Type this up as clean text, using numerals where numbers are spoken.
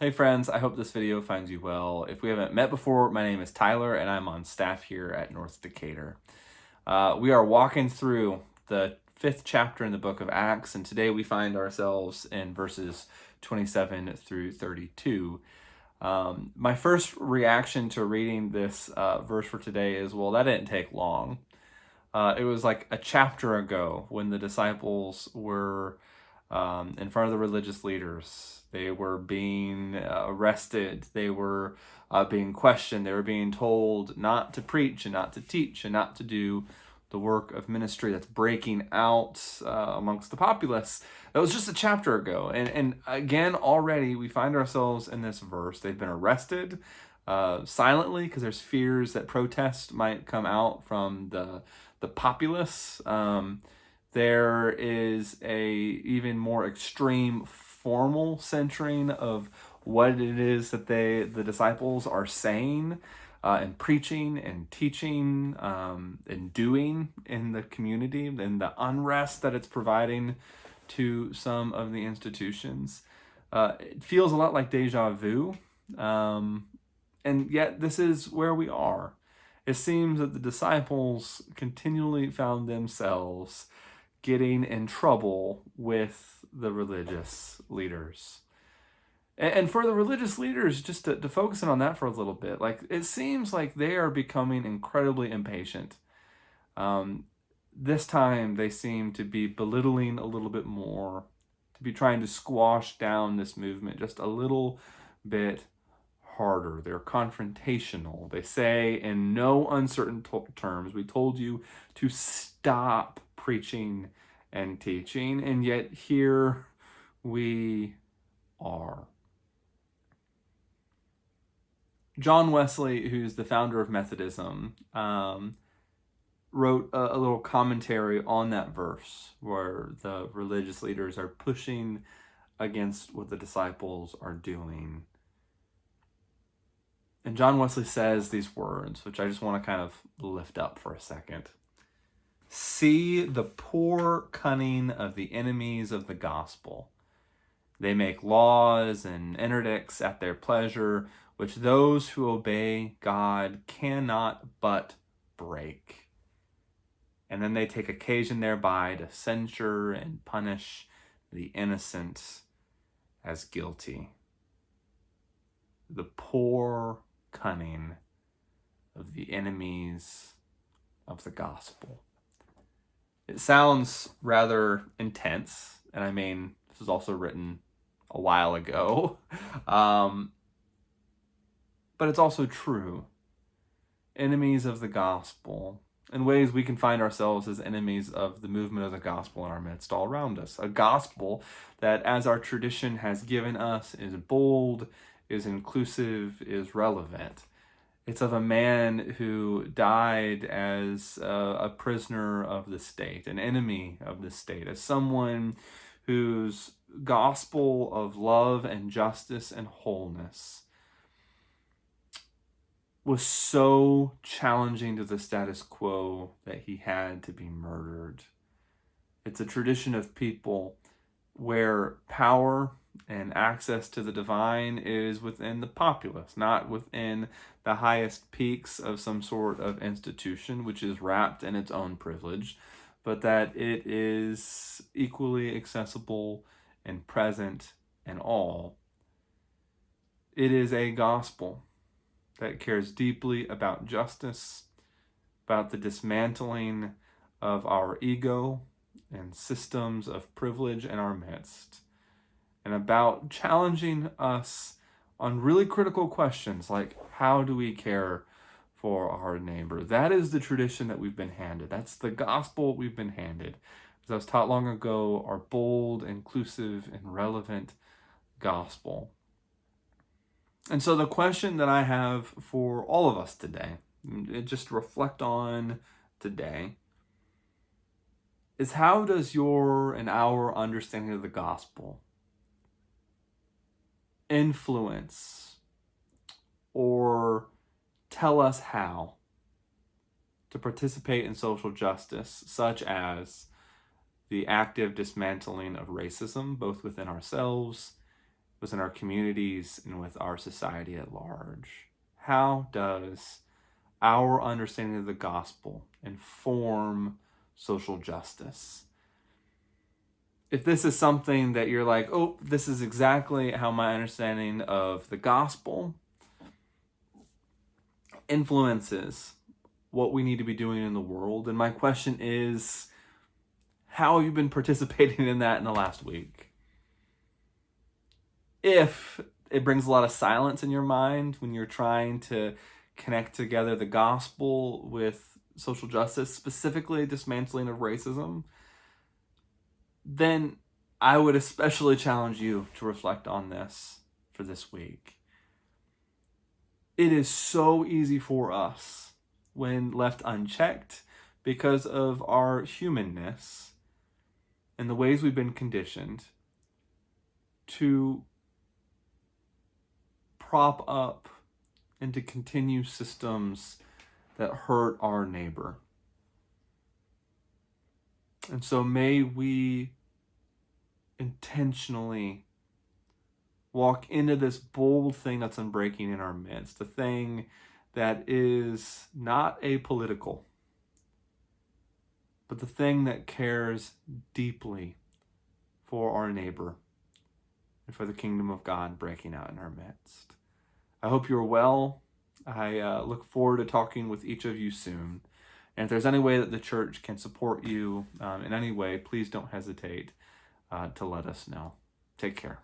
Hey friends, I hope this video finds you well. If we haven't met before, my name is Tyler and I'm on staff here at North Decatur. We are walking through the 5th chapter in the book of Acts, and today we find ourselves in verses 27 through 32. My first reaction to reading this verse for today is, well, that didn't take long. It was like a chapter ago when the disciples were in front of the religious leaders. They were being arrested. They were being questioned. They were being told not to preach and not to teach and not to do the work of ministry that's breaking out amongst the populace. That was just a chapter ago. And again, already we find ourselves in this verse. They've been arrested silently because there's fears that protest might come out from the populace. There is a even more extreme formal censoring of what it is that the disciples are saying and preaching and teaching and doing in the community, and the unrest that it's providing to some of the institutions. It feels a lot like deja vu, and yet this is where we are. It seems that the disciples continually found themselves getting in trouble with the religious leaders. And for the religious leaders, just to focus in on that for a little bit, like it seems like they are becoming incredibly impatient. Um, this time they seem to be belittling a little bit more, to be trying to squash down this movement just a little bit harder. They're confrontational. They say in no uncertain terms, we told you to stop preaching and teaching, and yet here we are. John Wesley, who's the founder of Methodism, wrote a little commentary on that verse where the religious leaders are pushing against what the disciples are doing. And John Wesley says these words, which I just want to kind of lift up for a second. See the poor cunning of the enemies of the gospel. They make laws and interdicts at their pleasure, which those who obey God cannot but break. And then they take occasion thereby to censure and punish the innocent as guilty. The poor cunning of the enemies of the gospel. It sounds rather intense, and I mean, this was also written a while ago, but it's also true. Enemies of the gospel, in ways we can find ourselves as enemies of the movement of the gospel in our midst all around us. A gospel that, as our tradition has given us, is bold, is inclusive, is relevant. It's of a man who died as a prisoner of the state, an enemy of the state, as someone whose gospel of love and justice and wholeness was so challenging to the status quo that he had to be murdered. It's a tradition of people where power and access to the divine is within the populace, not within the highest peaks of some sort of institution, which is wrapped in its own privilege, but that it is equally accessible and present in all. It is a gospel that cares deeply about justice, about the dismantling of our ego and systems of privilege in our midst, and about challenging us on really critical questions like, how do we care for our neighbor? That is the tradition that we've been handed. That's the gospel we've been handed. As I was taught long ago, our bold, inclusive, and relevant gospel. And so the question that I have for all of us today, just reflect on today, is how does your and our understanding of the gospel influence or tell us how to participate in social justice, such as the active dismantling of racism, both within ourselves, within our communities and with our society at large? How does our understanding of the gospel inform social justice? If this is something that you're like, oh, this is exactly how my understanding of the gospel influences what we need to be doing in the world, and my question is, how have you been participating in that in the last week? If it brings a lot of silence in your mind when you're trying to connect together the gospel with social justice, specifically dismantling of racism, then I would especially challenge you to reflect on this for this week. It is so easy for us, when left unchecked because of our humanness and the ways we've been conditioned, to prop up and to continue systems that hurt our neighbor. And so may we intentionally walk into this bold thing that's unbreaking in our midst, a thing that is not apolitical, but the thing that cares deeply for our neighbor and for the kingdom of God breaking out in our midst. I hope you're well. I look forward to talking with each of you soon. And if there's any way that the church can support you in any way, please don't hesitate to let us know. Take care.